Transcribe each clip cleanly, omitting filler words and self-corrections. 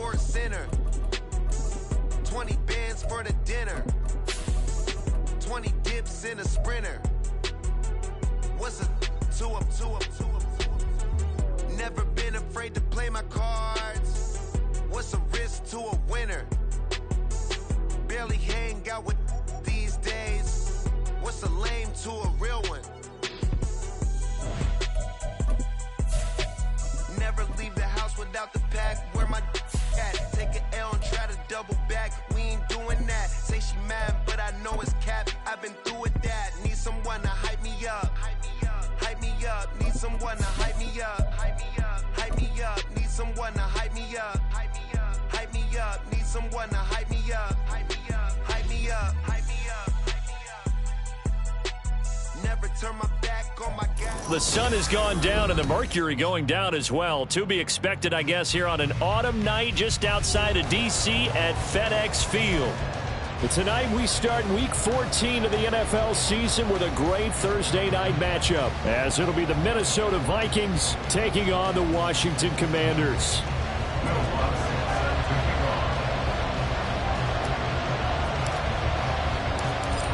Sports Center. 20 bands for the dinner. 20 dips in a sprinter. What's a 2 up, 2 up, 2 up, 2 up? Never been afraid to play my cards. What's a risk to a winner? Barely hang out with these days. What's a lame to a real one? Never leave the house without the pack. Where my at? Take an L and try to double back. We ain't doing that. Say she mad, but I know it's cap. I've been through with that. Need someone to hype me up. Hype me up. Need someone to hype me up. Hype me up. Hype me up. Need someone to hype me up. Hype me up. Hype me up. Need someone to hype me up. Hype me up. Hype me up. Hype me up. Never turn my back on my guy. The sun has gone down and the mercury going down as well. To be expected, I guess, here on an autumn night just outside of D.C. at FedEx Field. But tonight we start week 14 of the NFL season with a great Thursday night matchup, as it'll be the Minnesota Vikings taking on the Washington Commanders.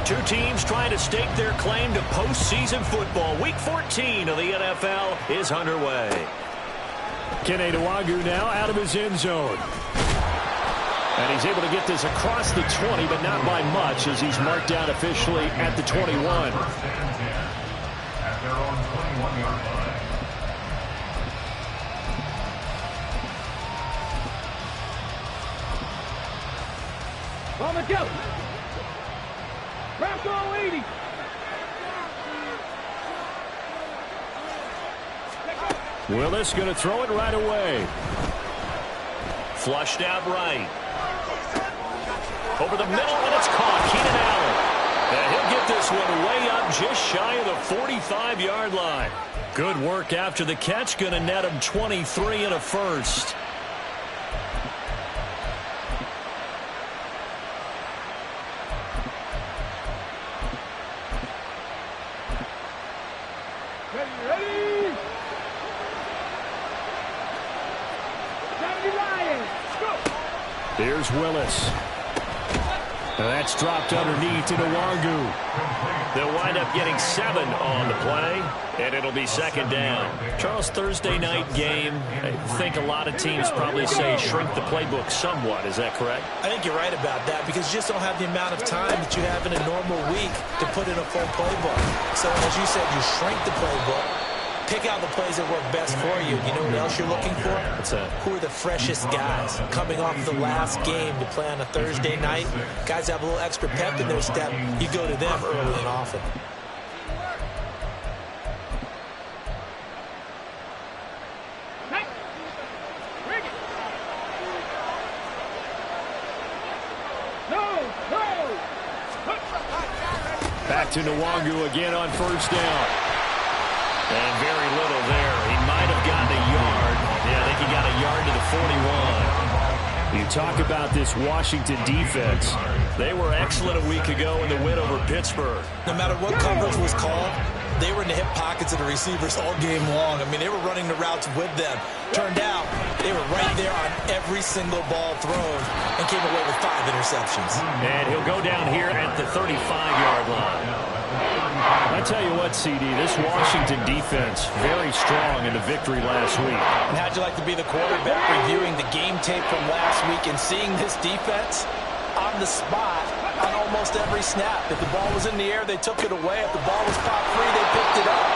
Two teams trying to stake their claim to postseason football. Week 14 of the NFL is underway. Kene Nwangwu now out of his end zone. And he's able to get this across the 20, but not by much, as he's marked down officially at the 21. At their own 21-yard line. Mama Joe. Bronco 80. Willis going to throw it right away. Flushed out right. Over the middle, and it's caught. Keenan Allen. And he'll get this one way up just shy of the 45-yard line. Good work after the catch. Going to net him 23 and a first. Ready? Here's Willis. That's dropped underneath to Nwangwu. They'll wind up getting 7 on the play, and it'll be second down. Charles, Thursday night game, I think a lot of teams probably say shrink the playbook somewhat. Is that correct? I think you're right about that, because you just don't have the amount of time that you have in a normal week to put in a full playbook. So as you said, you shrink the playbook. Pick out the plays that work best for you. You know what else you're looking for? What's that? Who are the freshest guys coming off the last game to play on a Thursday night? Guys have a little extra pep in their step. You go to them early and often. Back to Nwangwu again on first down. And very little there. He might have gotten a yard. Yeah, I think he got a yard to the 41. You talk about this Washington defense. They were excellent a week ago in the win over Pittsburgh. No matter what coverage was called, they were in the hip pockets of the receivers all game long. I mean, they were running the routes with them. Turned out, they were right there on every single ball thrown and came away with 5 interceptions. And he'll go down here at the 35-yard line. I tell you what, CD, this Washington defense, very strong in the victory last week. And how'd you like to be the quarterback reviewing the game tape from last week and seeing this defense on the spot on almost every snap? If the ball was in the air, they took it away. If the ball was popped free, they picked it up.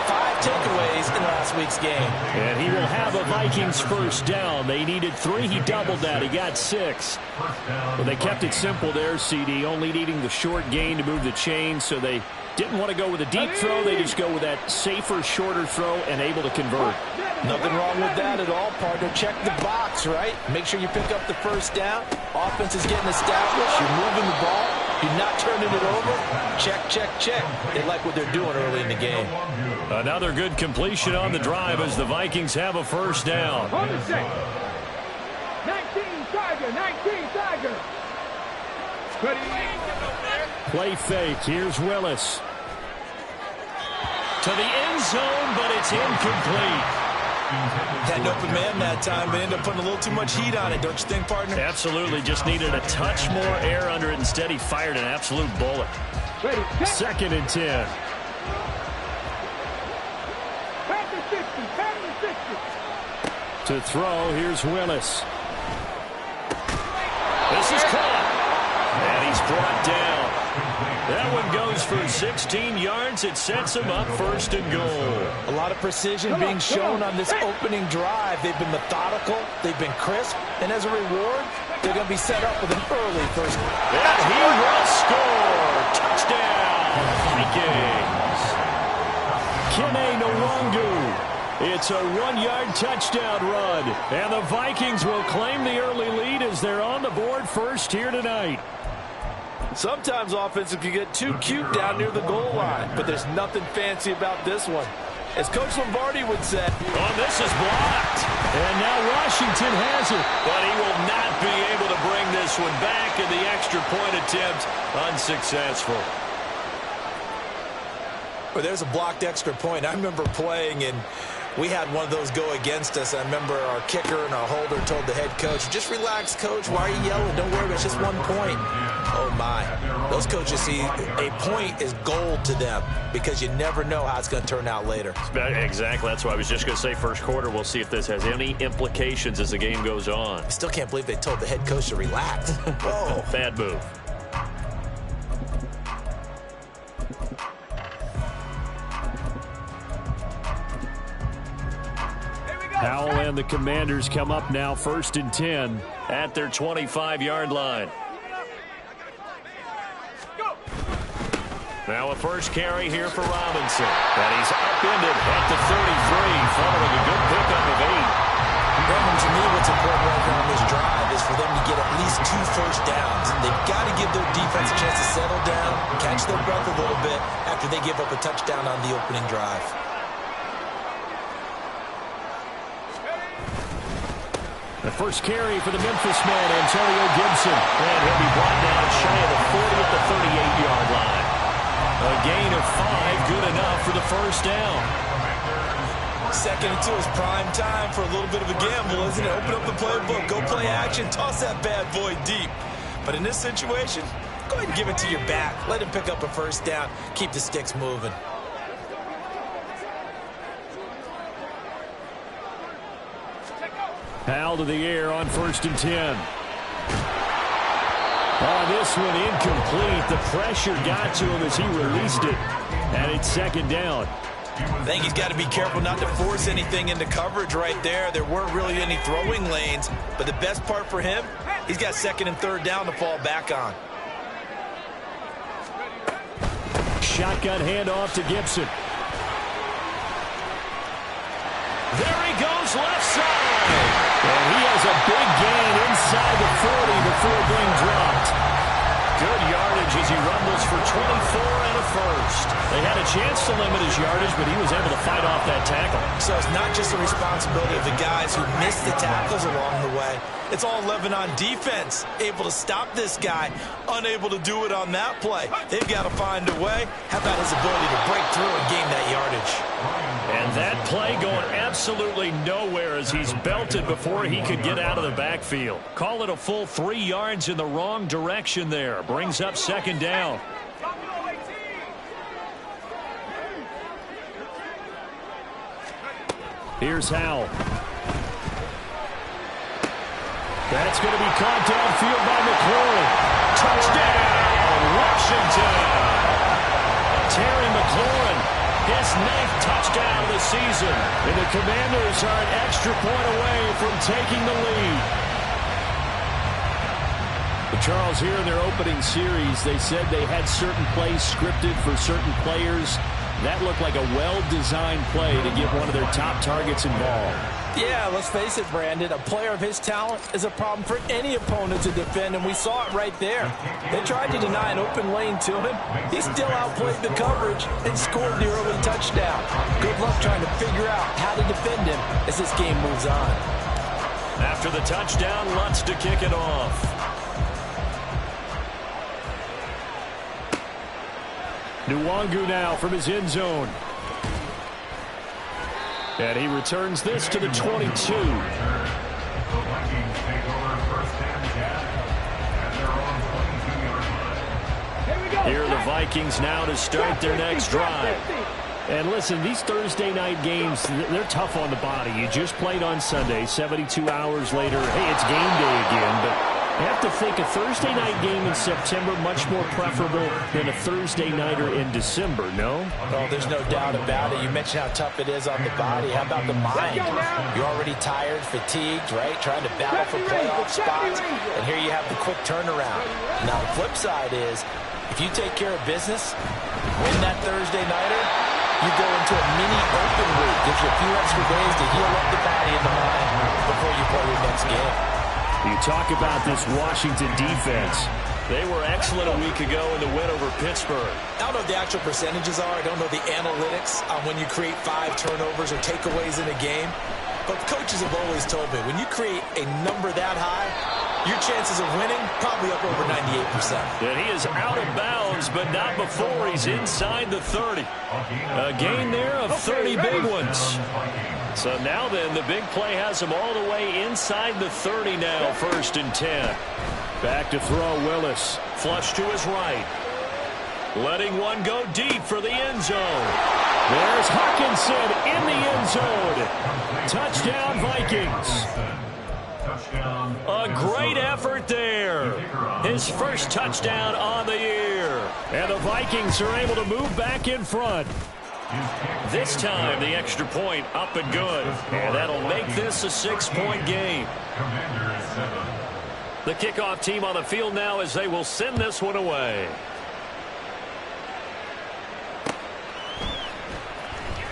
5 takeaways in last week's game. And he will have a Vikings first down. They needed 3. He doubled that. He got 6. Well, they kept it simple there, CD, only needing the short gain to move the chain, so they didn't want to go with a deep throw. They just go with that safer, shorter throw and able to convert. Nothing wrong with that at all, partner. Check the box, right? Make sure you pick up the first down. Offense is getting established. You're moving the ball. You're not turning it over. Check, check, check. They like what they're doing early in the game. Another good completion on the drive as the Vikings have a first down. 19 Tiger, 19 Tiger. Play fake. Here's Willis. To the end zone, but it's incomplete. Had an open man that time, but ended up putting a little too much heat on it, don't you think, partner? Absolutely. Just needed a touch more air under it. Instead, he fired an absolute bullet. Ready, set. 2nd and 10. Pass the 60, pass the 60. To throw, here's Willis. This is caught. And he's brought down. That one goes for 16 yards. It sets him up 1st and goal. A lot of precision being shown on this opening drive. They've been methodical. They've been crisp. And as a reward, they're going to be set up with an early first. And he will score. Touchdown, Vikings. Kene Nwangu. It's a 1-yard touchdown run. And the Vikings will claim the early lead as they're on the board first here tonight. Sometimes offensive can get too cute down near the goal line, but there's nothing fancy about this one. As Coach Lombardi would say, oh, this is blocked. And now Washington has it. But he will not be able to bring this one back, and the extra point attempt unsuccessful. Well, there's a blocked extra point. I remember playing, and we had one of those go against us. I remember our kicker and our holder told the head coach, just relax, coach. Why are you yelling? Don't worry, it's just 1 point. Oh, my. Those coaches see a point is gold to them because you never know how it's going to turn out later. Exactly. That's why I was just going to say first quarter. We'll see if this has any implications as the game goes on. I still can't believe they told the head coach to relax. Whoa. Bad move. Howell and the Commanders come up now 1st and 10 at their 25-yard line. Now a first carry here for Robinson. And he's upended at the 33, following a good pickup of 8. Brandon, to me, what's important right now on this drive is for them to get at least 2 first downs. They've got to give their defense a chance to settle down, catch their breath a little bit after they give up a touchdown on the opening drive. The first carry for the Memphis man, Antonio Gibson. And he'll be brought down shy of the 40 at the 38-yard line. A gain of 5, good enough for the first down. 2nd and 2 is prime time for a little bit of a gamble, isn't it? Open up the playbook, go play action, toss that bad boy deep. But in this situation, go ahead and give it to your back. Let him pick up a first down. Keep the sticks moving. Howell to the air on 1st and 10. On this one, incomplete. The pressure got to him as he released it. And it's 2nd down. I think he's got to be careful not to force anything into coverage right there. There weren't really any throwing lanes. But the best part for him, he's got 2nd and 3rd down to fall back on. Shotgun handoff to Gibson. There he goes, left side. And he has a big gain inside the 40 before being dropped. Good yardage as he rumbles for 24 and a first. They had a chance to limit his yardage, but he was able to fight off that tackle. So it's not just the responsibility of the guys who missed the tackles along the way. It's all Lebanon defense, able to stop this guy, unable to do it on that play. They've got to find a way. How about his ability to break through and gain that yardage? And that play going absolutely nowhere as he's belted before he could get out of the backfield. Call it a full 3 yards in the wrong direction there. Brings up 2nd down. Here's Howell. That's going to be caught downfield by McLaurin. Touchdown, Washington. Terry McLaurin, his 9th touchdown of the season. And the Commanders are an extra point away from taking the lead. But Charles, here in their opening series, they said they had certain plays scripted for certain players. That looked like a well-designed play to get one of their top targets involved. Yeah, let's face it, Brandon. A player of his talent is a problem for any opponent to defend, and we saw it right there. They tried to deny an open lane to him. He still outplayed the coverage and scored the early touchdown. Good luck trying to figure out how to defend him as this game moves on. After the touchdown, Lutz to kick it off. Nwangu now from his end zone. And he returns this to the 22. The Vikings take over first and 10 at their own 22-yard line. Here are the Vikings now to start their next drive. And listen, these Thursday night games, they're tough on the body. You just played on Sunday, 72 hours later, hey, it's game day again. But you have to think a Thursday night game in September much more preferable than a Thursday nighter in December, no? Oh, there's no doubt about it. You mentioned how tough it is on the body. How about the mind? You're already tired, fatigued, right? Trying to battle for playoff spots. And here you have the quick turnaround. Now, the flip side is, if you take care of business, win that Thursday nighter, you go into a mini open week. Gives you a few extra days to heal up the body and the mind before you play your next game. You talk about this Washington defense. They were excellent a week ago in the win over Pittsburgh. I don't know what the actual percentages are. I don't know the analytics on when you create 5 turnovers or takeaways in a game. But coaches have always told me, when you create a number that high, your chances of winning probably up over 98%. And he is out of bounds, but not before he's inside the 30. A gain there of 30 big ones. So now then, the big play has him all the way inside the 30 now, 1st and 10. Back to throw Willis. Flush to his right. Letting one go deep for the end zone. There's Hawkinson in the end zone. Touchdown, Vikings. A great effort there. His first touchdown on the year. And the Vikings are able to move back in front. This time, the extra point up and good. And that'll make this a 6-point game. The kickoff team on the field now as they will send this one away.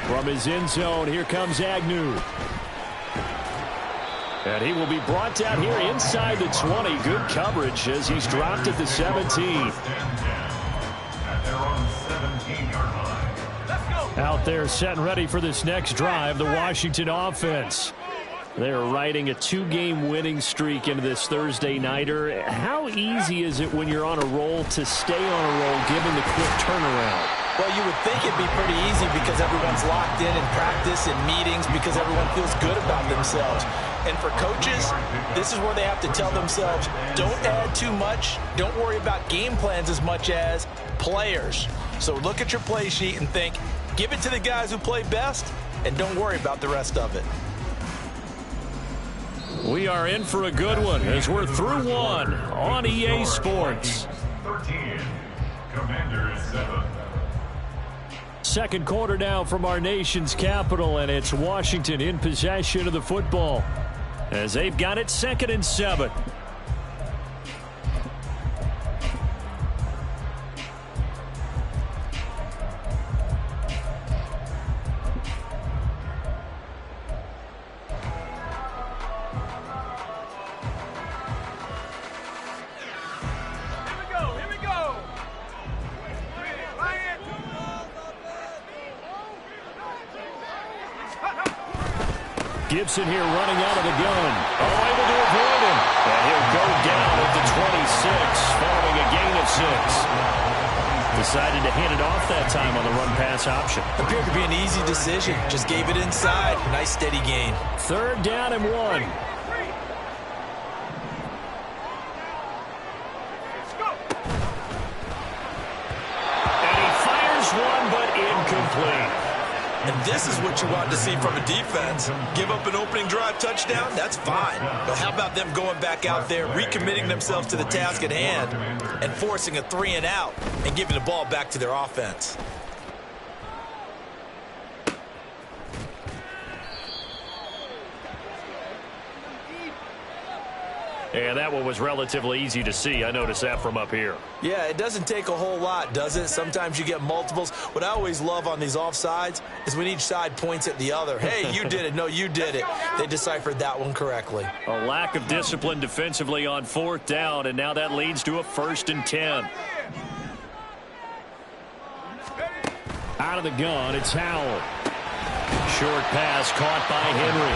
From his end zone, here comes Agnew. And he will be brought down here inside the 20. Good coverage as he's dropped at the 17. Out there set and ready for this next drive, the Washington offense. They're riding a 2-game winning streak into this Thursday nighter. How easy is it when you're on a roll to stay on a roll given the quick turnaround? Well, you would think it'd be pretty easy because everyone's locked in practice and meetings because everyone feels good about themselves. And for coaches, this is where they have to tell themselves, don't add too much. Don't worry about game plans as much as players. So look at your play sheet and think, give it to the guys who play best, and don't worry about the rest of it. We are in for a good one as we're through one on EA Sports. 13, Commanders 7. Second quarter now from our nation's capital, and it's Washington in possession of the football as they've got it 2nd and 7. Gibson here running out of the gun. Oh, able to avoid him. And he'll go down at the 26 following a gain of 6. Decided to hand it off that time on the run-pass option. Appeared to be an easy decision. Just gave it inside. Nice steady gain. 3rd down and 1. And he fires one, but incomplete. And this is what you want to see from a defense. Give up an opening drive touchdown, that's fine. But how about them going back out there, recommitting themselves to the task at hand, and forcing a 3-and-out and giving the ball back to their offense? And that one was relatively easy to see. I noticed that from up here. Yeah, it doesn't take a whole lot, does it? Sometimes you get multiples. What I always love on these offsides is when each side points at the other. Hey, you did it. No, you did it. They deciphered that one correctly. A lack of discipline defensively on 4th down, and now that leads to a 1st and 10. Out of the gun, it's Howell. Short pass caught by Henry.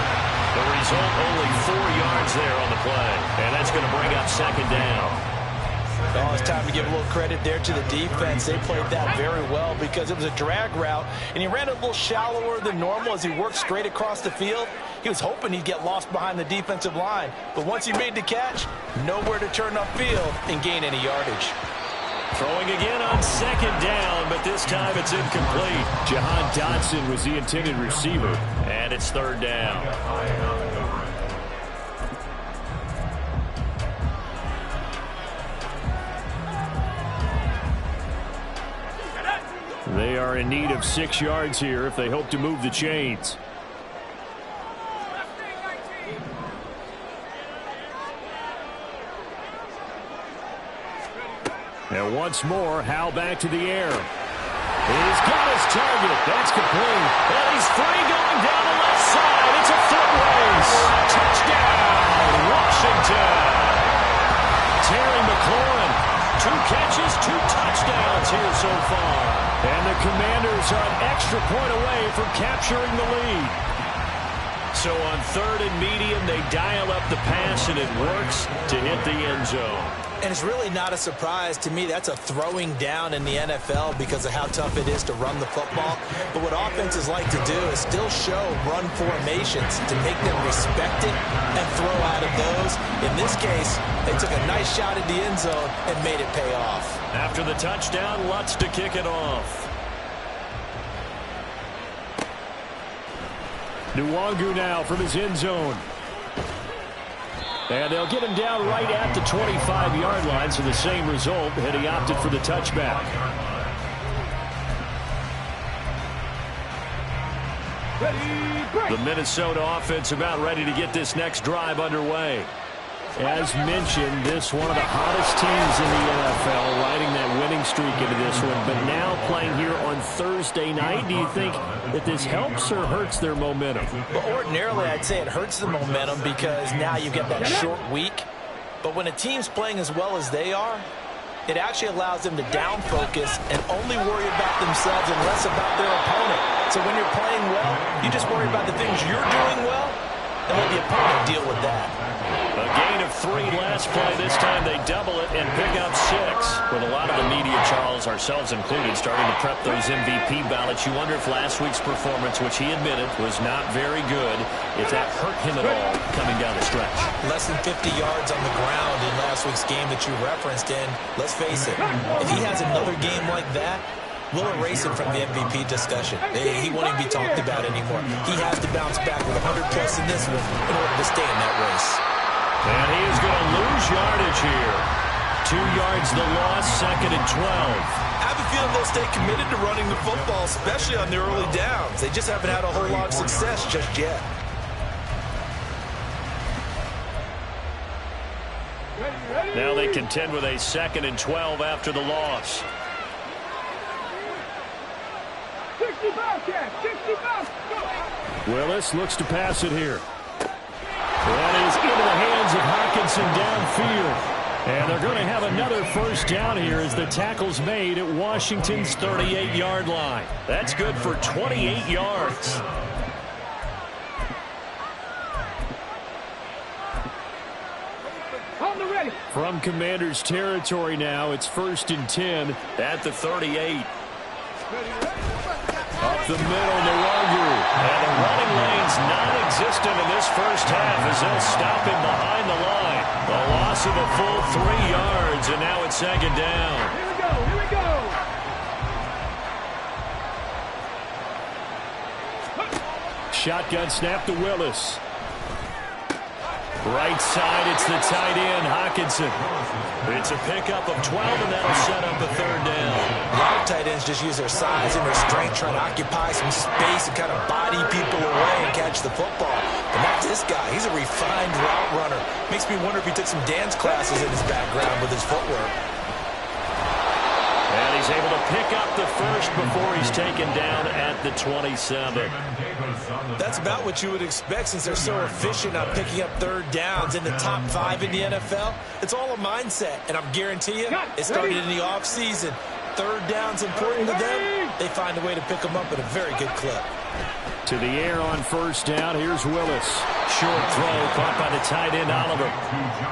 The result, only 4 yards there on the play. And that's going to bring up 2nd down. Oh, it's time to give a little credit there to the defense. They played that very well because it was a drag route, and he ran a little shallower than normal as he worked straight across the field. He was hoping he'd get lost behind the defensive line, but once he made the catch, nowhere to turn upfield and gain any yardage. Throwing again on second down, but this time it's incomplete. Jahan Dotson was the intended receiver, and it's third down. They are in need of 6 yards here if they hope to move the chains. And once more, Howell back to the air. He's got his target. That's complete. And he's free going down the left side. It's a foot race. Touchdown, Washington. Terry McLaurin, 2 catches, 2 touchdowns here so far. And the Commanders are an extra point away from capturing the lead. So on third and medium, they dial up the pass, and it works to hit the end zone. And it's really not a surprise to me. That's a throwing down in the NFL because of how tough it is to run the football. But what offenses like to do is still show run formations to make them respect it and throw out of those. In this case, they took a nice shot at the end zone and made it pay off. After the touchdown, Lutz to kick it off. Nwangu now from his end zone. And they'll get him down right at the 25-yard line, so the same result, and he opted for the touchback. The Minnesota offense about ready to get this next drive underway. As mentioned, this one of the hottest teams in the NFL, riding that winning streak into this one, but now playing here on Thursday night. Do you think that this helps or hurts their momentum? Well, ordinarily, I'd say it hurts the momentum because now you get that short week. But when a team's playing as well as they are, it actually allows them to down focus and only worry about themselves and less about their opponent. So when you're playing well, you just worry about the things you're doing well and let the opponent deal with that. A gain of 3 last play. This time they double it and pick up 6. With a lot of the media, Charles, ourselves included, starting to prep those MVP ballots, you wonder if last week's performance, which he admitted was not very good, if that hurt him at all coming down the stretch. Less than 50 yards on the ground in last week's game that you referenced, and let's face it, if he has another game like that, we'll erase him from the MVP discussion. He won't even be talked about anymore. He has to bounce back with 100-plus in this one in order to stay in that race. And he is going to lose yardage here. 2 yards the loss, 2nd and 12. I have a feeling they'll stay committed to running the football, especially on their early downs. They just haven't had a whole lot of success just yet. Now they contend with a 2nd and 12 after the loss. 65. Willis looks to pass it here. That is into the hands of Hockenson downfield. And they're going to have another first down here as the tackle's made at Washington's 38-yard line. That's good for 28 yards. On the ready. From Commanders territory now, it's 1st and 10 at the 38. Up the middle, Nwangu. And the running lane's non-existent in this first half as they'll stop him behind the line. A loss of a full 3 yards, and now it's 2nd down. Here we go. Here we go. Shotgun snap to Willis. Right side, it's the tight end, Hockenson. It's a pickup of 12, and that'll set up a 3rd down. A lot of tight ends just use their size and their strength, trying to occupy some space and kind of body people away and catch the football. But not this guy. He's a refined route runner. Makes me wonder if he took some dance classes in his background with his footwork. And he's able to pick up the first before he's taken down at the 27. That's about what you would expect since they're so efficient on picking up 3rd downs in the top 5 in the NFL. It's all a mindset, and I'm guarantee you it started in the offseason. 3rd down's important to them. They find a way to pick them up at a very good clip. To the air on 1st down. Here's Willis. Short throw caught by the tight end, Oliver.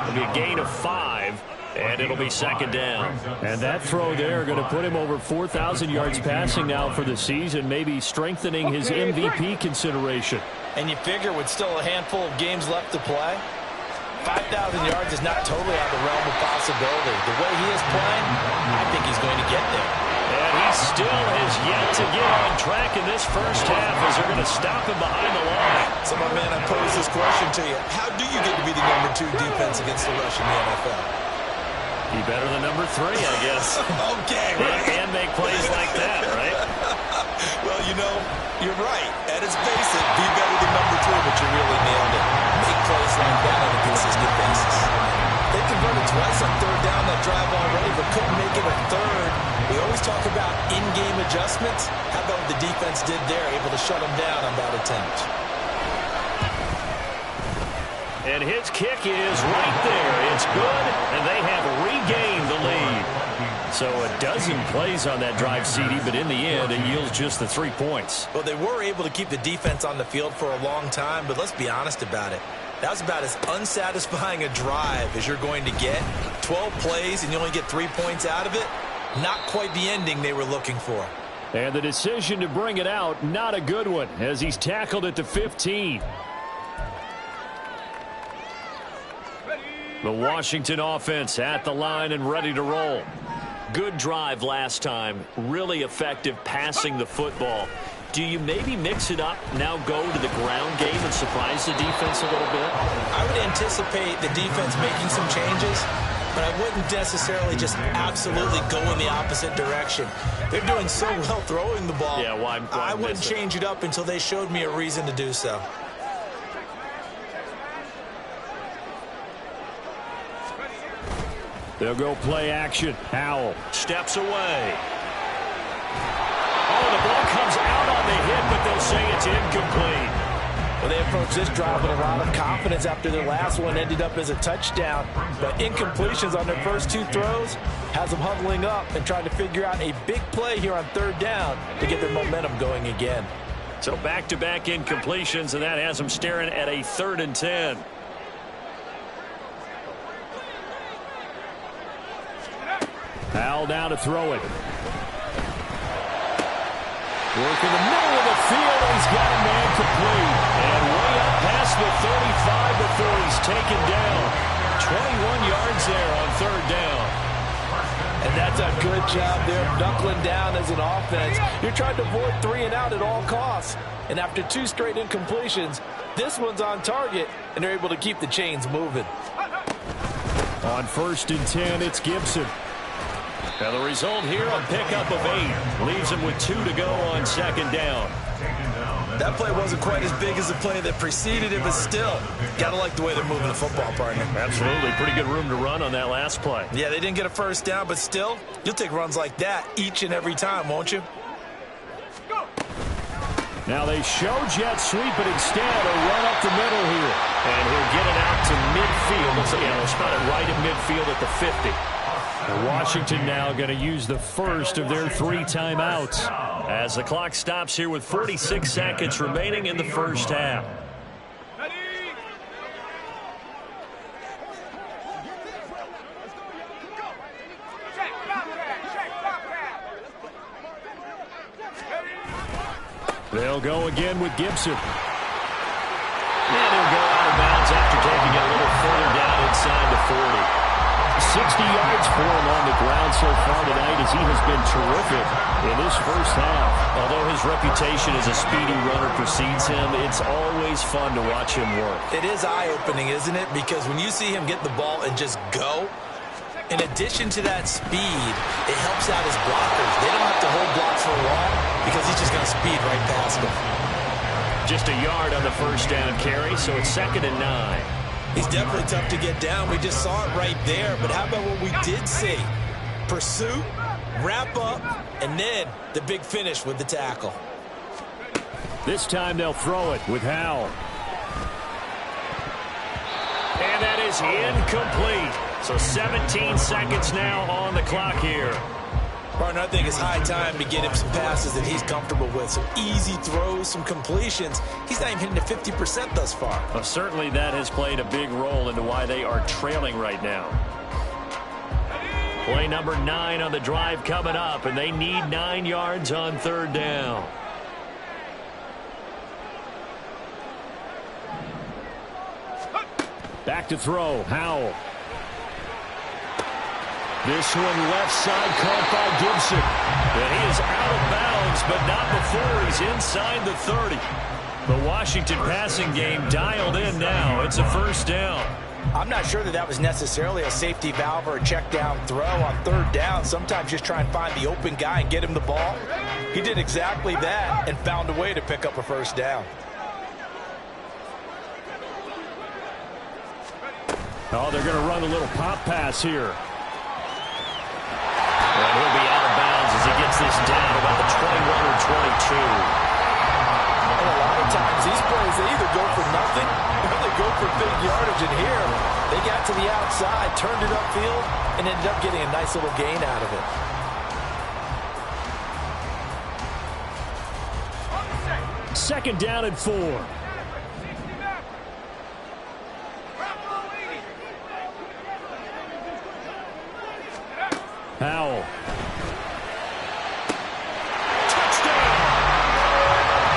It'll be a gain of 5. And it'll be second down. And that throw there going to put him over 4,000 yards passing now for the season, maybe strengthening his MVP consideration. And you figure with still a handful of games left to play, 5,000 yards is not totally out of the realm of possibility. The way he is playing, I think he's going to get there. And he still has yet to get on track in this first half as they're going to stop him behind the line. So, my man, I pose this question to you. How do you get to be the number 2 defense against the rush in the NFL? Be better than number 3, I guess. Okay, right? And make plays like that, right? Well, you know, you're right. At its basic, be better than number 2, but you really nailed it. Make plays like that on a consistent basis. They converted twice on third down that drive already, but couldn't make it a third. We always talk about in-game adjustments. How about what the defense did there, able to shut them down on that attempt? And his kick is right there. It's good, and they have regained the lead. So a dozen plays on that drive, CD, but in the end, it yields just the 3 points. Well, they were able to keep the defense on the field for a long time, but let's be honest about it. That was about as unsatisfying a drive as you're going to get. 12 plays, and you only get 3 points out of it. Not quite the ending they were looking for. And the decision to bring it out, not a good one, as he's tackled at the 15. The Washington offense at the line and ready to roll. Good drive last time. Really effective passing the football. Do you maybe mix it up, now go to the ground game and surprise the defense a little bit? I would anticipate the defense making some changes, but I wouldn't necessarily just absolutely go in the opposite direction. They're doing so well throwing the ball. Yeah, why I wouldn't change it up until they showed me a reason to do so. They'll go play action. Howell steps away. Oh, the ball comes out on the hit, but they'll say it's incomplete. Well, they approached this drive with a lot of confidence after their last one ended up as a touchdown. But incompletions on their first 2 throws has them huddling up and trying to figure out a big play here on third down to get their momentum going again. So back-to-back incompletions, and that has them staring at a 3rd and 10. Howell down to throw it. Work in the middle of the field, and he's got a man complete. And way up past the 35 before he's taken down. 21 yards there on 3rd down. And that's a good job there, knuckling down as an offense. You're trying to avoid 3 and out at all costs. And after 2 straight incompletions, this one's on target, and they're able to keep the chains moving. On 1st and 10, it's Gibson. Now the result here, a pickup of 8. Leaves him with 2 to go on 2nd down. That play wasn't quite as big as the play that preceded it, but still, gotta like the way they're moving the football, partner. Absolutely. Pretty good room to run on that last play. Yeah, they didn't get a first down, but still, you'll take runs like that each and every time, won't you? Now they show jet sweep, but instead a run up the middle here. And he'll get it out to midfield. Looks like they'll spot it right at midfield at the 50. And Washington now going to use the first of their 3 timeouts as the clock stops here with 46 seconds remaining in the first half. They'll go again with Gibson. And he'll go out of bounds after taking it a little further down inside the 40. 60 yards for him on the ground so far tonight as he has been terrific in this first half. Although his reputation as a speedy runner precedes him, it's always fun to watch him work. It is eye-opening, isn't it? Because when you see him get the ball and just go, in addition to that speed, it helps out his blockers. They don't have to hold blocks for long because he's just going to speed right past them. Just a yard on the first down carry, so it's 2nd and 9. He's definitely tough to get down. We just saw it right there. But how about what we did see? Pursuit, wrap up, and then the big finish with the tackle. This time they'll throw it with Howell. And that is incomplete. So 17 seconds now on the clock here. Partner, I think it's high time to get him some passes that he's comfortable with. Some easy throws, some completions. He's not even hitting to 50% thus far. Well, certainly that has played a big role into why they are trailing right now. Play number 9 on the drive coming up, and they need 9 yards on 3rd down. Back to throw, Howell. This one left side caught by Gibson. And he is out of bounds, but not before he's inside the 30. The Washington passing game dialed in now. It's a 1st down. I'm not sure that was necessarily a safety valve or a check down throw on 3rd down. Sometimes just try and find the open guy and get him the ball. He did exactly that and found a way to pick up a 1st down. Oh, they're going to run a little pop pass here. And he'll be out of bounds as he gets this down about the 21 or 22. And a lot of times these plays, they either go for nothing or they go for big yardage. And here, they got to the outside, turned it upfield, and ended up getting a nice little gain out of it. Second down and 4. Howell. Touchdown!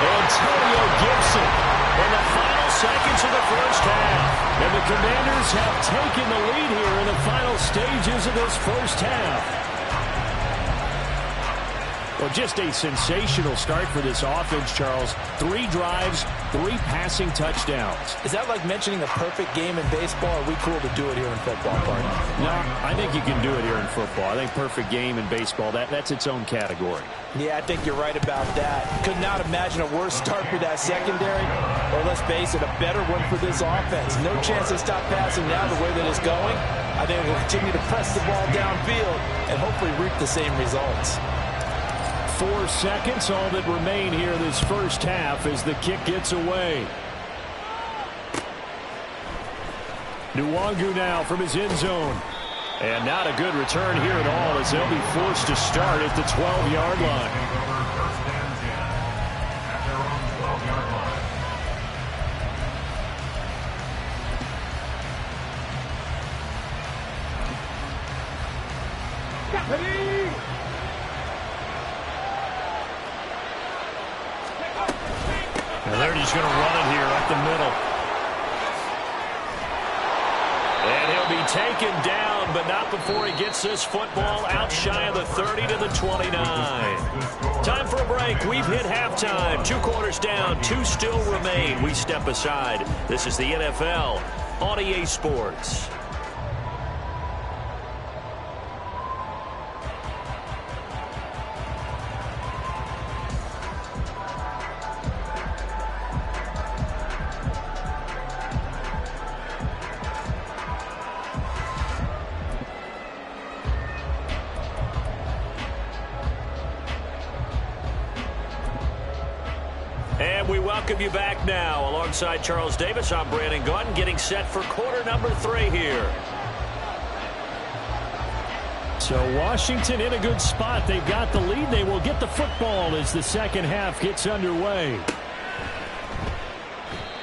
Antonio Gibson in the final seconds of the 1st half. And the Commanders have taken the lead here in the final stages of this 1st half. Well, just a sensational start for this offense, Charles. 3 drives, 3 passing touchdowns. Is that like mentioning a perfect game in baseball? Or are we cool to do it here in football, partner? No, I think you can do it here in football. I think perfect game in baseball, that's its own category. Yeah, I think you're right about that. Could not imagine a worse start for that secondary. Or let's face it, a better one for this offense. No chance to stop passing now the way that it's going. I think we'll continue to press the ball downfield and hopefully reap the same results. 4 seconds, all that remain here this 1st half as the kick gets away. Nwangu now from his end zone. And not a good return here at all as they'll be forced to start at the 12-yard line. And they're just going to run it here up the middle. And he'll be taken down, but not before he gets this football out shy of the 30 to the 29. Time for a break. We've hit halftime. 2 quarters down, 2 still remain. We step aside. This is the NFL on EA Sports. And we welcome you back now. Alongside Charles Davis, I'm Brandon Gaudin, getting set for quarter number 3 here. So Washington in a good spot. They've got the lead. They will get the football as the 2nd half gets underway.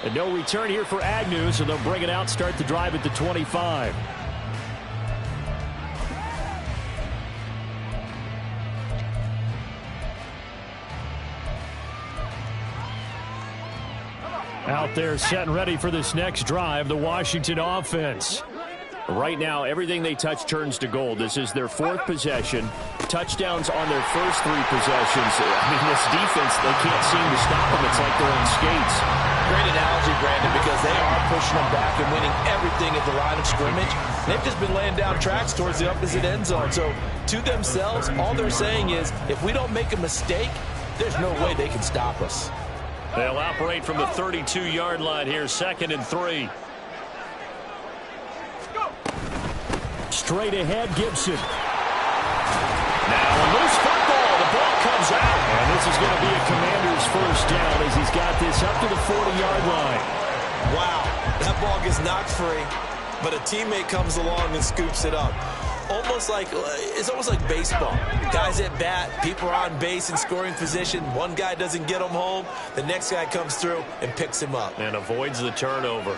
And no return here for Agnew, so they'll bring it out, start the drive at the 25. Out there set and ready for this next drive, the Washington offense. Right now, everything they touch turns to gold. This is their 4th possession. Touchdowns on their first 3 possessions. I mean, this defense, they can't seem to stop them. It's like they're on skates. Great analogy, Brandon, because they are pushing them back and winning everything at the line of scrimmage. They've just been laying down tracks towards the opposite end zone. So, to themselves, all they're saying is, if we don't make a mistake, there's no way they can stop us. They'll operate from the 32-yard line here, 2nd and 3. Straight ahead, Gibson. Now a loose football. The ball comes out. And this is going to be a Commander's 1st down as he's got this up to the 40-yard line. Wow, that ball gets knocked free, but a teammate comes along and scoops it up. It's almost like baseball. Guys at bat, people are on base in scoring position. One guy doesn't get him home. The next guy comes through and picks him up. And avoids the turnover.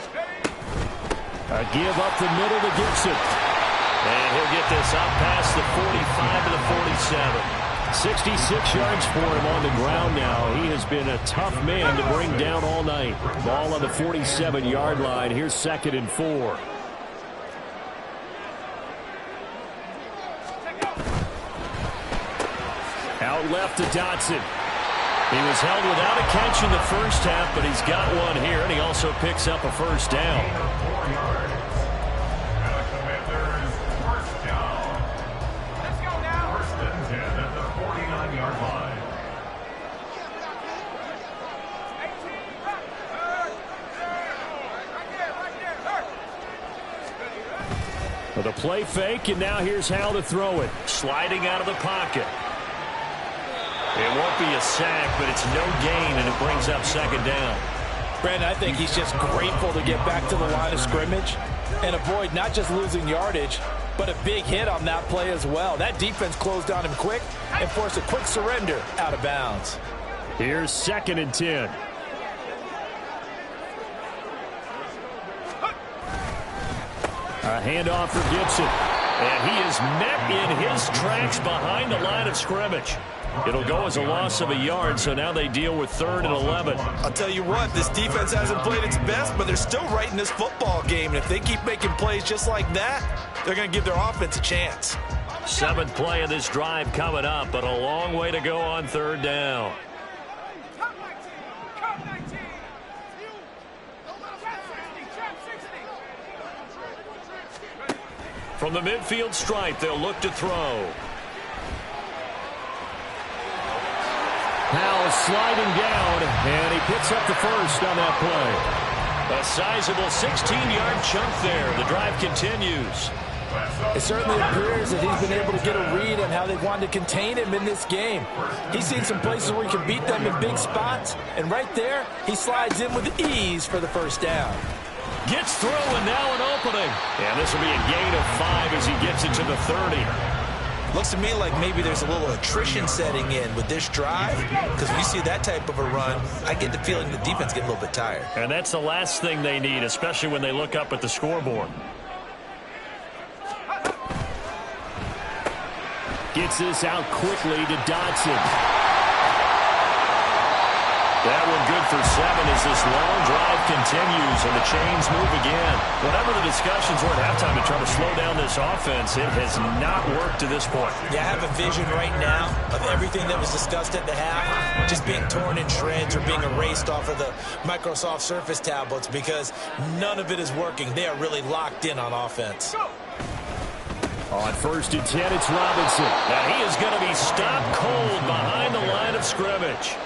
A give up the middle to Gibson. And he'll get this up past the 45 to the 47. 66 yards for him on the ground now. He has been a tough man to bring down all night. Ball on the 47-yard line. Here's 2nd and 4. Out left to Dotson. He was held without a catch in the first half, but he's got one here, and he also picks up a first down. With a play fake, and now here's how to throw it. Sliding out of the pocket. It won't be a sack, but it's no gain, and it brings up 2nd down. Brandon, I think he's just grateful to get back to the line of scrimmage and avoid not just losing yardage, but a big hit on that play as well. That defense closed on him quick and forced a quick surrender out of bounds. Here's 2nd and 10. A handoff for Gibson. And he is met in his tracks behind the line of scrimmage. It'll go as a loss of a yard, so now they deal with 3rd and 11. I'll tell you what, this defense hasn't played its best, but they're still right in this football game. And if they keep making plays just like that, they're going to give their offense a chance. 7th play of this drive coming up, but a long way to go on 3rd down. From the midfield stripe, they'll look to throw. Powell sliding down, and he picks up the first on that play. A sizable 16-yard chunk there. The drive continues. It certainly appears that he's been able to get a read on how they wanted to contain him in this game. He's seen some places where he can beat them in big spots, and right there, he slides in with ease for the first down. Gets through, and now an opening. And this will be a gain of 5 as he gets into the 30. Looks to me like maybe there's a little attrition setting in with this drive, because when you see that type of a run, I get the feeling the defense get a little bit tired. And that's the last thing they need, especially when they look up at the scoreboard. Gets this out quickly to Dotson. That one good for 7 as this long drive continues and the chains move again. Whatever the discussions were at halftime to try to slow down this offense, it has not worked to this point. Yeah, I have a vision right now of everything that was discussed at the half just being torn in shreds or being erased off of the Microsoft Surface tablets because none of it is working. They are really locked in on offense. On 1st and 10, it's Robinson. Now he is going to be stopped cold behind the line of scrimmage.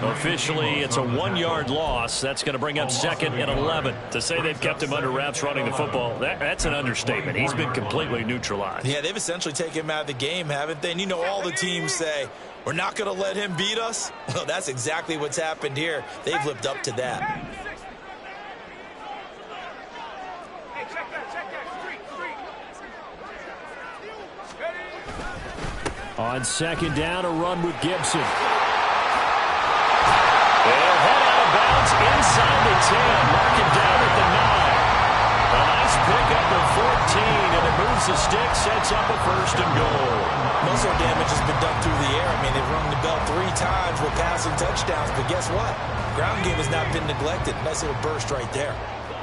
Officially, it's a 1-yard loss. That's going to bring up 2nd and 11. To say they've kept him under wraps running the football, that's an understatement. He's been completely neutralized. Yeah, they've essentially taken him out of the game, haven't they? And you know all the teams say, we're not going to let him beat us. Well, that's exactly what's happened here. They've lived up to that. On 2nd down, a run with Gibson. They'll head out of bounds inside the 10. Mark it down at the 9. A nice pickup of 14, and it moves the stick, sets up a 1st and goal. Most of their damage has been done through the air. I mean, they've rung the bell 3 times with passing touchdowns, but guess what? Ground game has not been neglected. Nice little burst right there.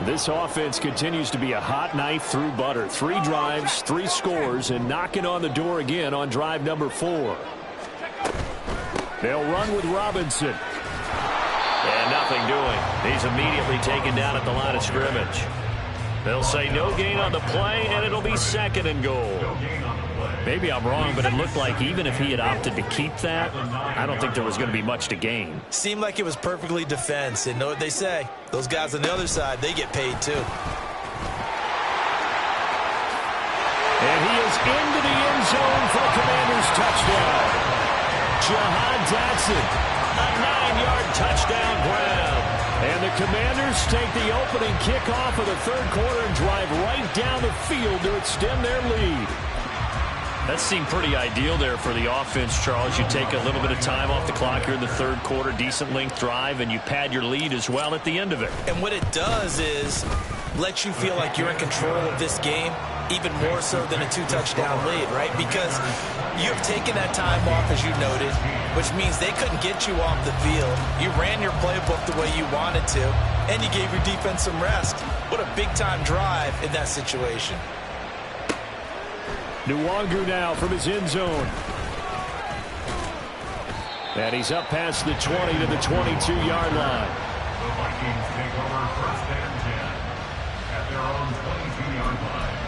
This offense continues to be a hot knife through butter. 3 drives, 3 scores, and knocking on the door again on drive number 4. They'll run with Robinson. And nothing doing. He's immediately taken down at the line of scrimmage. They'll say no gain on the play, and it'll be 2nd and goal. Maybe I'm wrong, but it looked like even if he had opted to keep that, I don't think there was going to be much to gain. Seemed like it was perfectly defense. And know what they say? Those guys on the other side, they get paid too. And he is into the end zone for the Commanders' touchdown. Jahan Dotson. A 9-yard touchdown grab. And the Commanders take the opening kickoff of the 3rd quarter and drive right down the field to extend their lead. That seemed pretty ideal there for the offense, Charles. You take a little bit of time off the clock here in the 3rd quarter, decent length drive, and you pad your lead as well at the end of it. And what it does is let you feel like you're in control of this game even more so than a 2-touchdown lead, right? Because you have taken that time off, as you noted, which means they couldn't get you off the field. You ran your playbook the way you wanted to, and you gave your defense some rest. What a big-time drive in that situation. Nwangu now from his end zone. And he's up past the 20 to the 22-yard line. The Vikings take over 1st and 10 at their own 22-yard line.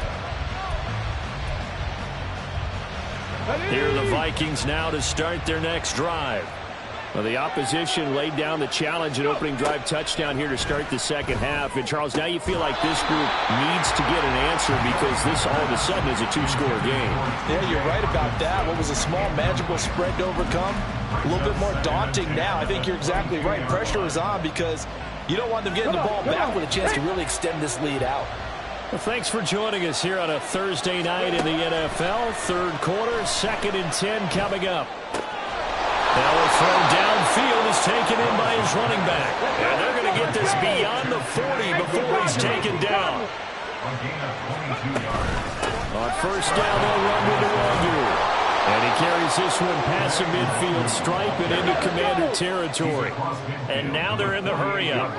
Here are the Vikings now to start their next drive. Well, the opposition laid down the challenge and opening drive touchdown here to start the second half. And, Charles, now you feel like this group needs to get an answer because this all of a sudden is a 2-score game. Yeah, you're right about that. What was a small, manageable spread to overcome? A little bit more daunting now. I think you're exactly right. Pressure is on because you don't want them getting the ball back with a chance to really extend this lead out. Well, thanks for joining us here on a Thursday night in the NFL. Third quarter, 2nd and 10 coming up. Now a throw downfield is taken in by his running back. And they're going to get this beyond the 40 before he's taken down. On first down, they'll run with Nwangu. And he carries this one past the midfield stripe and into Commander territory. And now they're in the hurry-up.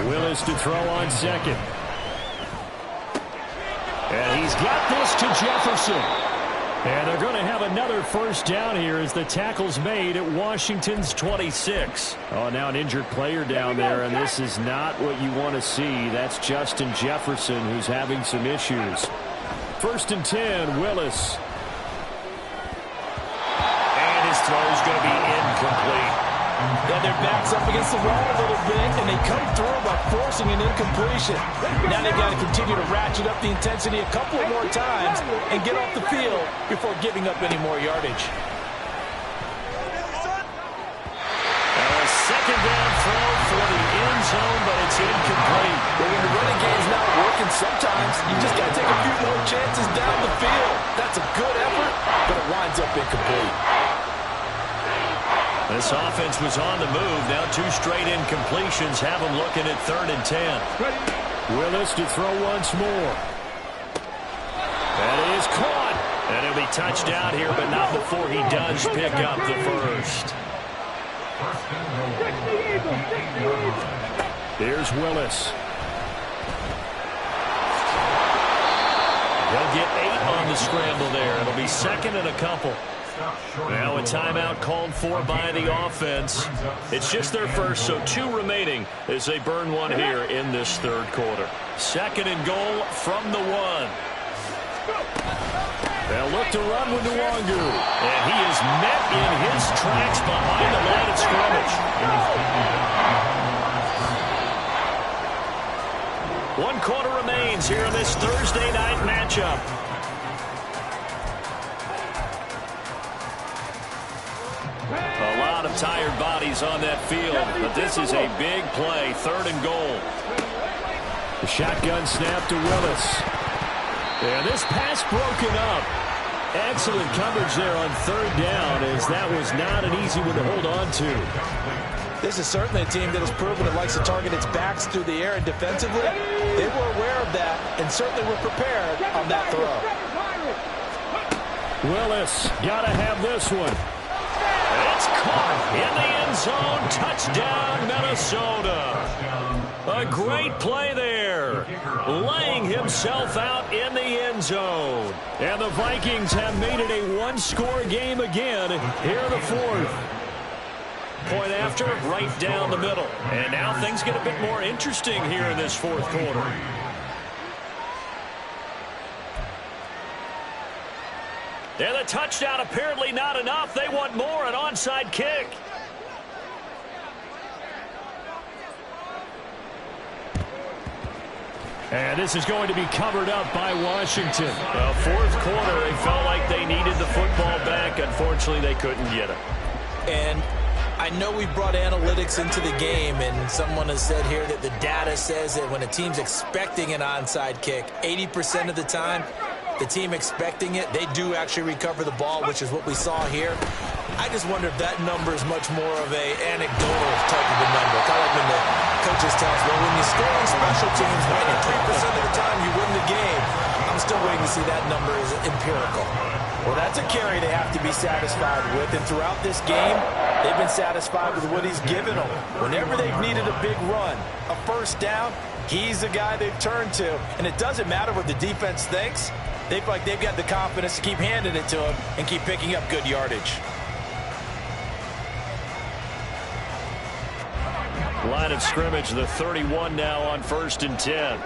Willis to throw on second. And he's got this to Jefferson. And they're going to have another first down here as the tackle's made at Washington's 26. Oh, now an injured player down there, and this is not what you want to see. That's Justin Jefferson, who's having some issues. 1st and 10, Willis. And his throw's going to be incomplete. Yeah, their back's up against the wall a little bit, and they come through by forcing an incompletion. Now they've got to continue to ratchet up the intensity a couple of more times and get off the field before giving up any more yardage. A second down throw for the end zone, but it's incomplete. But when the running game's not working, sometimes you just got to take a few more chances down the field. That's a good effort, but it winds up incomplete. This offense was on the move. Now 2 straight incompletions have them looking at 3rd and 10. Willis to throw once more. That is caught. And it'll be touchdown here, but not before he does pick up the first. Here's Willis. They'll get 8 on the scramble there. It'll be 2nd and a couple. Now a timeout called for by the offense. It's just their first, so 2 remaining as they burn one here in this third quarter. 2nd and goal from the 1. They'll look to run with Nwangu. And he is met in his tracks behind the line of scrimmage. 1 quarter remains here in this Thursday night matchup. A lot of tired bodies on that field, but this is a big play, 3rd and goal. The shotgun snap to Willis. And this pass broken up. Excellent coverage there on 3rd down, as that was not an easy one to hold on to. This is certainly a team that has proven it likes to target its backs through the air, and defensively, they were aware of that and certainly were prepared on that throw. Willis got to have this one. It's caught in the end zone. Touchdown, Minnesota. A great play there. Laying himself out in the end zone. And the Vikings have made it a 1-score game again here in the 4th. Point after, right down the middle. And now things get a bit more interesting here in this 4th quarter. And the touchdown apparently not enough. They want more, an onside kick. And this is going to be covered up by Washington. Well, 4th quarter, they felt like they needed the football back. Unfortunately, they couldn't get it. And I know we brought analytics into the game, and someone has said here that the data says that when a team's expecting an onside kick, 80% of the time, the team expecting it, they do actually recover the ball, which is what we saw here. I just wonder if that number is much more of a anecdotal type of a number. Kind of like when the coaches tell us, well, when you score on special teams, 93% of the time you win still waiting to see that number is empirical. Well, that's a carry they have to be satisfied with. And throughout this game, they've been satisfied with what he's given them. Whenever they've needed a big run, a first down, he's the guy they've turned to. And it doesn't matter what the defense thinks. They feel like they've got the confidence to keep handing it to him and keep picking up good yardage. Line of scrimmage, the 31 now on 1st and 10.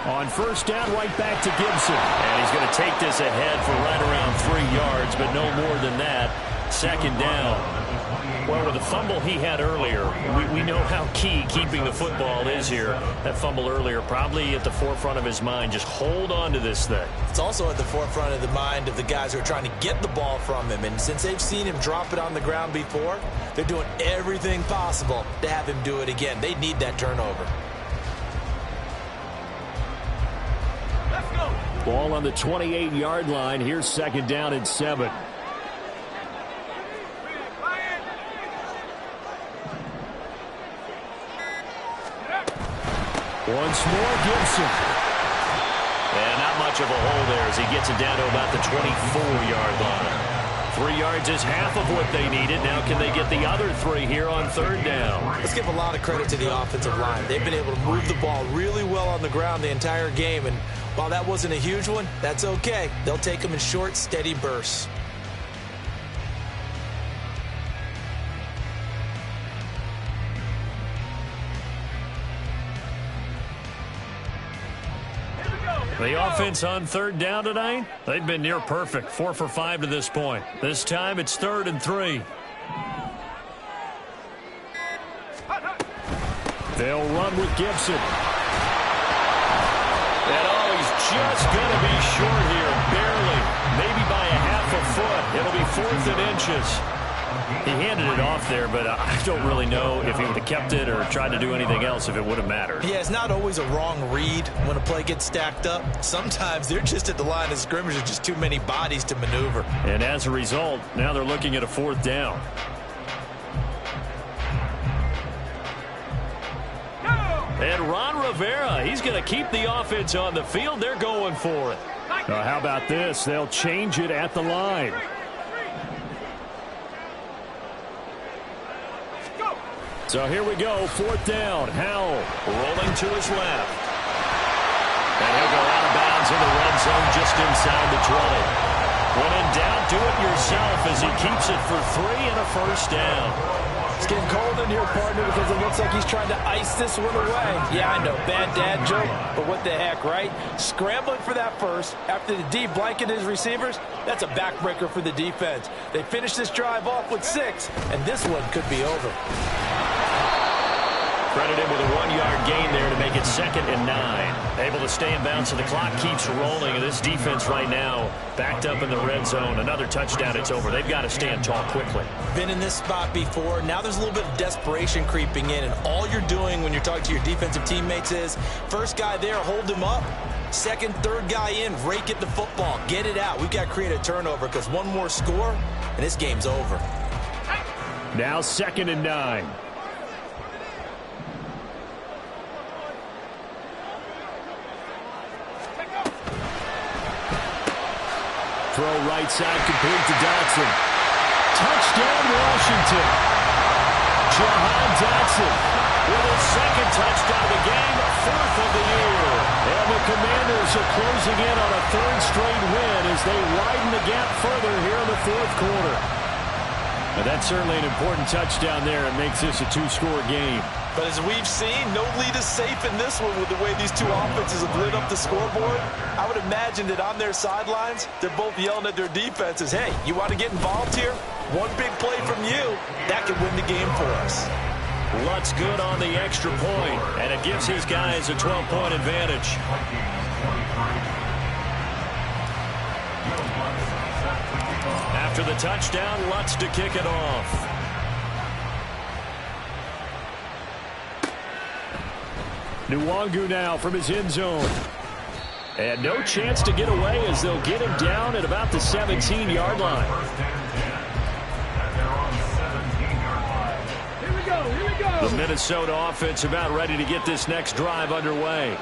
On first down, right back to Gibson. And he's going to take this ahead for right around 3 yards, but no more than that. 2nd down. Well, with the fumble he had earlier, we know how key keeping the football is here. That fumble earlier probably at the forefront of his mind. Just hold on to this thing. It's also at the forefront of the mind of the guys who are trying to get the ball from him. And since they've seen him drop it on the ground before, they're doing everything possible to have him do it again. They need that turnover. Ball on the 28-yard line. Here's 2nd down and 7. Once more, Gibson. And not much of a hole there as he gets it down to about the 24-yard line. 3 yards is half of what they needed. Now can they get the other 3 here on 3rd down? Let's give a lot of credit to the offensive line. They've been able to move the ball really well on the ground the entire game. And while that wasn't a huge one, that's okay. They'll take them in short, steady bursts. The offense on 3rd down tonight, they've been near perfect. 4 for 5 to this point. This time it's 3rd and 3. They'll run with Gibson. And he's just going to be short here, barely. Maybe by a half a foot. It'll be 4th and inches. He handed it off there, but I don't really know if he would have kept it or tried to do anything else if it would have mattered. Yeah, it's not always a wrong read when a play gets stacked up. Sometimes they're just at the line of scrimmage. There's just too many bodies to maneuver. And as a result, now they're looking at a 4th down. And Ron Rivera, he's going to keep the offense on the field. They're going for it. How about this? They'll change it at the line. So here we go, 4th down. Howell rolling to his left. And he'll go out of bounds in the red zone just inside the 20. When in doubt, do it yourself as he keeps it for 3 and a first down. It's getting cold in here, partner, because it looks like he's trying to ice this one away. Yeah, I know, bad dad joke, but what the heck, right? Scrambling for that first after the D blanketed his receivers, that's a backbreaker for the defense. They finished this drive off with 6, and this one could be over. Credit him with a 1-yard gain there to make it 2nd and 9. Able to stay in bounds, so the clock keeps rolling. And this defense right now backed up in the red zone. Another touchdown, it's over. They've got to stand tall quickly. Been in this spot before. Now there's a little bit of desperation creeping in. And all you're doing when you're talking to your defensive teammates is, first guy there, hold him up. Second, third guy in, rake at the football. Get it out. We've got to create a turnover because one more score, and this game's over. Now 2nd and 9. Throw right side, complete to Dotson. Touchdown, Washington. Jahan Dotson with his 2nd touchdown of the game, 4th of the year. And the Commanders are closing in on a 3rd straight win as they widen the gap further here in the 4th quarter. And that's certainly an important touchdown there. It makes this a 2-score game. But as we've seen, no lead is safe in this one with the way these two offenses have lit up the scoreboard. I would imagine that on their sidelines, they're both yelling at their defenses, hey, you want to get involved here? One big play from you, that could win the game for us. Lutz good on the extra point, and it gives his guys a 12-point advantage. After the touchdown, Lutz to kick it off. Nwangu now from his end zone. And no chance to get away as they'll get him down at about the 17-yard line. Here we go, here we go. The Minnesota offense about ready to get this next drive underway.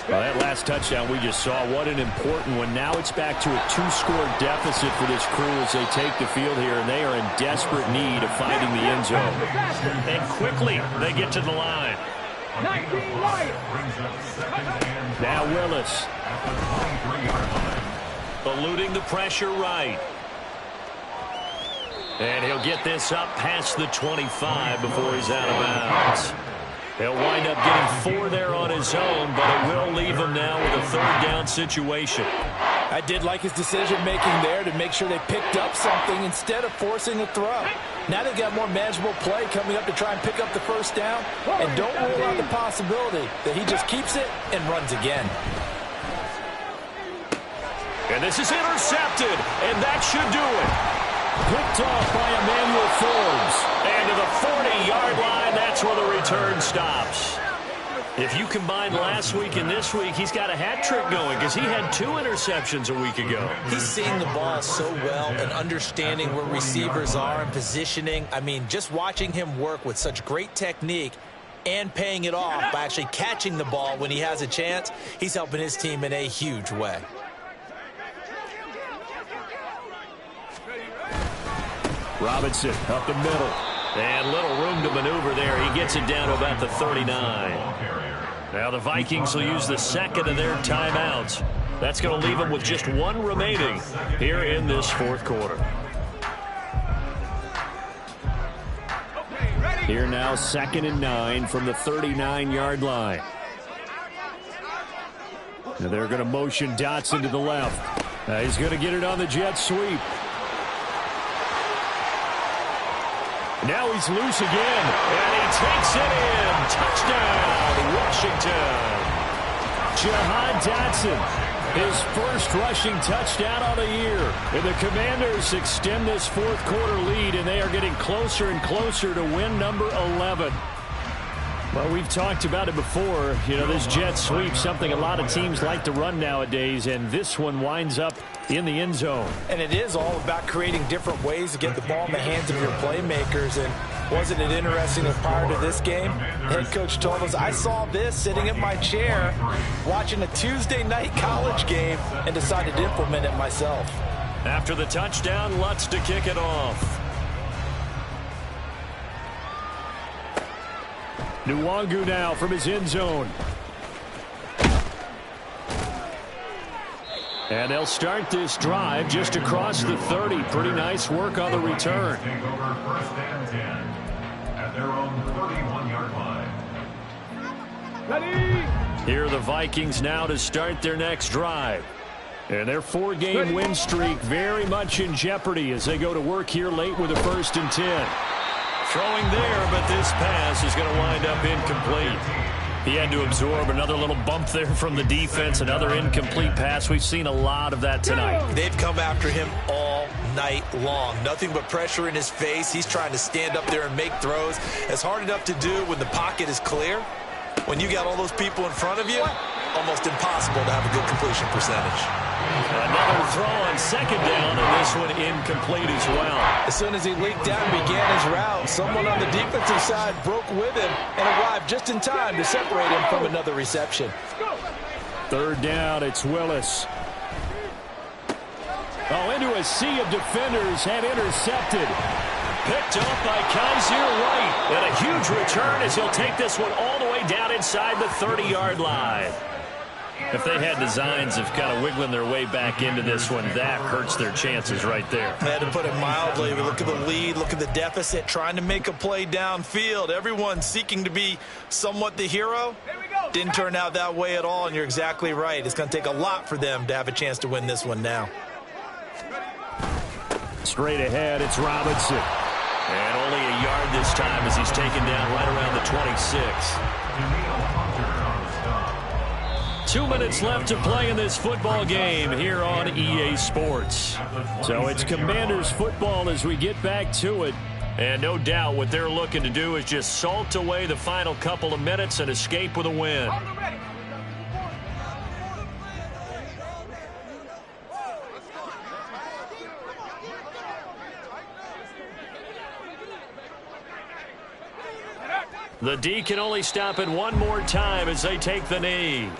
Well, that last touchdown we just saw, what an important one. Now it's back to a 2-score deficit for this crew as they take the field here, and they are in desperate need of finding the end zone. And quickly they get to the line. 19 Lions. Now Willis. Eluding the pressure right. And he'll get this up past the 25 before he's out of bounds. He'll wind up getting 4 there on his own, but it will leave him now with a 3rd down situation. I did like his decision-making there to make sure they picked up something instead of forcing a throw. Now they've got more manageable play coming up to try and pick up the 1st down, and don't rule out the possibility that he just keeps it and runs again. And this is intercepted, and that should do it. Picked off by Emmanuel Forbes. And to the 40-yard line, that's where the return stops. If you combine last week and this week, he's got a hat trick going because he had 2 interceptions a week ago. He's seeing the ball so well and understanding where receivers are and positioning. I mean, just watching him work with such great technique and paying it off by actually catching the ball when he has a chance, he's helping his team in a huge way. Robinson up the middle. And little room to maneuver there. He gets it down to about the 39. Now the Vikings will use the 2nd of their timeouts. That's going to leave them with just 1 remaining here in this 4th quarter. Here now 2nd and 9 from the 39-yard line. Now they're going to motion Dotson to the left. He's going to get it on the jet sweep. Now he's loose again, and he takes it in. Touchdown, Washington. Jahan Dotson, his first rushing touchdown of the year. And the Commanders extend this 4th quarter lead, and they are getting closer and closer to win number 11. Well, we've talked about it before. You know, this jet sweep, something a lot of teams like to run nowadays, and this one winds up in the end zone. And it is all about creating different ways to get the ball in the hands of your playmakers. And wasn't it interesting that prior to this game, head coach told us, I saw this sitting in my chair watching a Tuesday night college game and decided to implement it myself. After the touchdown, Lutz to kick it off. Nwangu now from his end zone. And they'll start this drive just across the 30. Pretty nice work on the return. Take over 1st and 10 at their own 31-yard line. Ready? Here are the Vikings now to start their next drive. And their 4-game win streak very much in jeopardy as they go to work here late with a 1st and 10. Throwing there, but this pass is going to wind up incomplete. He had to absorb another little bump there from the defense, another incomplete pass. We've seen a lot of that tonight. They've come after him all night long. Nothing but pressure in his face. He's trying to stand up there and make throws. It's hard enough to do when the pocket is clear. When you got all those people in front of you, almost impossible to have a good completion percentage. Another throw on 2nd down, and this one incomplete as well. As soon as he leaked down and began his route, someone on the defensive side broke with him and arrived just in time to separate him from another reception. 3rd down, it's Willis. Oh, into a sea of defenders and intercepted. Picked up by Kaiser White. And a huge return as he'll take this one all the way down inside the 30-yard line. If they had designs of kind of wiggling their way back into this one, that hurts their chances right there. I had to put it mildly, but look at the lead, look at the deficit, trying to make a play downfield. Everyone seeking to be somewhat the hero. Didn't turn out that way at all, and you're exactly right. It's going to take a lot for them to have a chance to win this one now. Straight ahead, it's Robinson. And only a yard this time as he's taken down right around the 26. 2 minutes left to play in this football game here on EA Sports. So it's Commanders football as we get back to it. And no doubt what they're looking to do is just salt away the final couple of minutes and escape with a win. The D can only stop it one more time as they take the knee.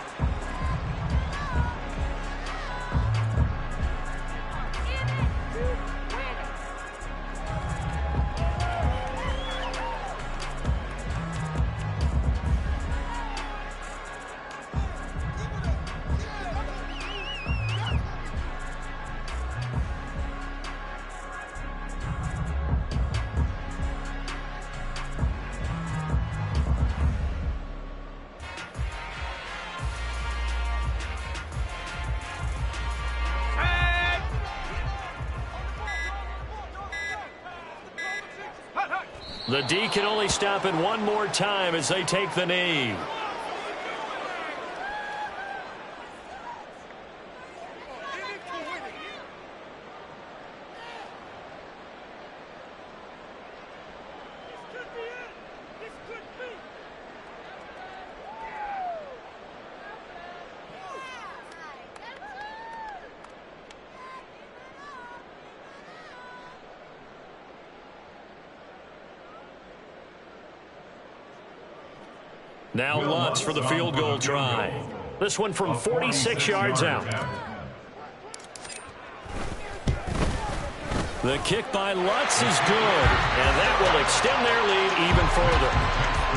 The D can only stop it one more time as they take the knee. Now Lutz for the field goal try. This one from 46 yards out. The kick by Lutz is good, and that will extend their lead even further.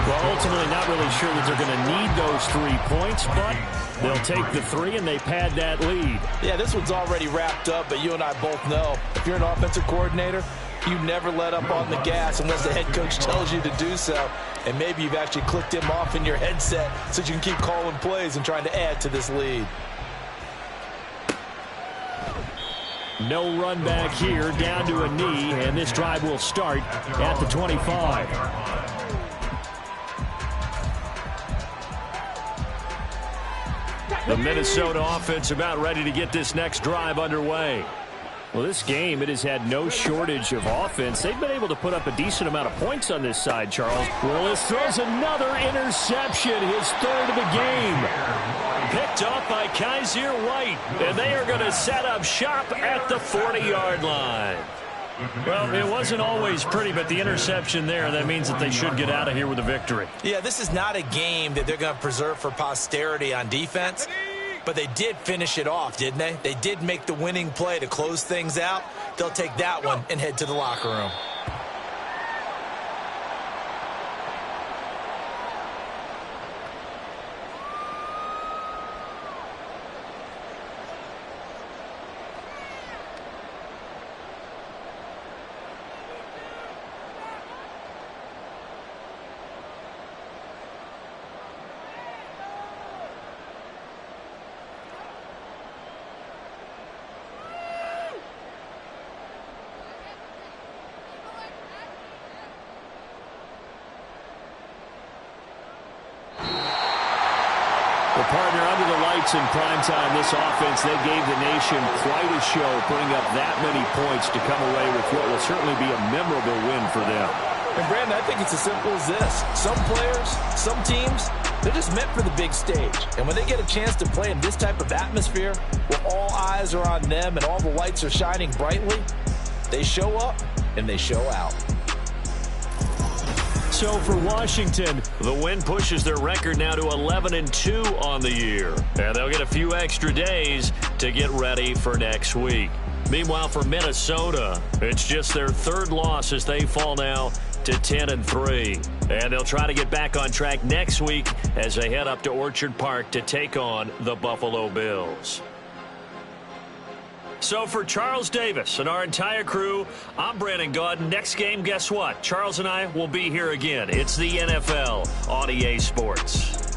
Well, ultimately not really sure that they're going to need those 3 points, but they'll take the 3 and they pad that lead. Yeah, this one's already wrapped up, but you and I both know if you're an offensive coordinator, you never let up on the gas unless the head coach tells you to do so. And maybe you've actually clicked him off in your headset so you can keep calling plays and trying to add to this lead. No run back here, down to a knee, and this drive will start at the 25. The Minnesota offense about ready to get this next drive underway. Well, this game, it has had no shortage of offense. They've been able to put up a decent amount of points on this side, Charles. Willis throws another interception, his third of the game. Picked off by Kaiser White, and they are going to set up shop at the 40-yard line. Well, it wasn't always pretty, but the interception there, that means that they should get out of here with a victory. Yeah, this is not a game that they're going to preserve for posterity on defense. But they did finish it off, didn't they? They did make the winning play to close things out. They'll take that one and head to the locker room. Well, partner, under the lights in primetime, this offense, they gave the nation quite a show, putting up that many points to come away with what will certainly be a memorable win for them. And, Brandon, I think it's as simple as this. Some players, some teams, they're just meant for the big stage. And when they get a chance to play in this type of atmosphere, where all eyes are on them and all the lights are shining brightly, they show up and they show out. So for Washington, the win pushes their record now to 11-2 on the year. And they'll get a few extra days to get ready for next week. Meanwhile, for Minnesota, it's just their third loss as they fall now to 10-3. And they'll try to get back on track next week as they head up to Orchard Park to take on the Buffalo Bills. So for Charles Davis and our entire crew, I'm Brandon Gaudin. Next game, guess what? Charles and I will be here again. It's the NFL on EA Sports.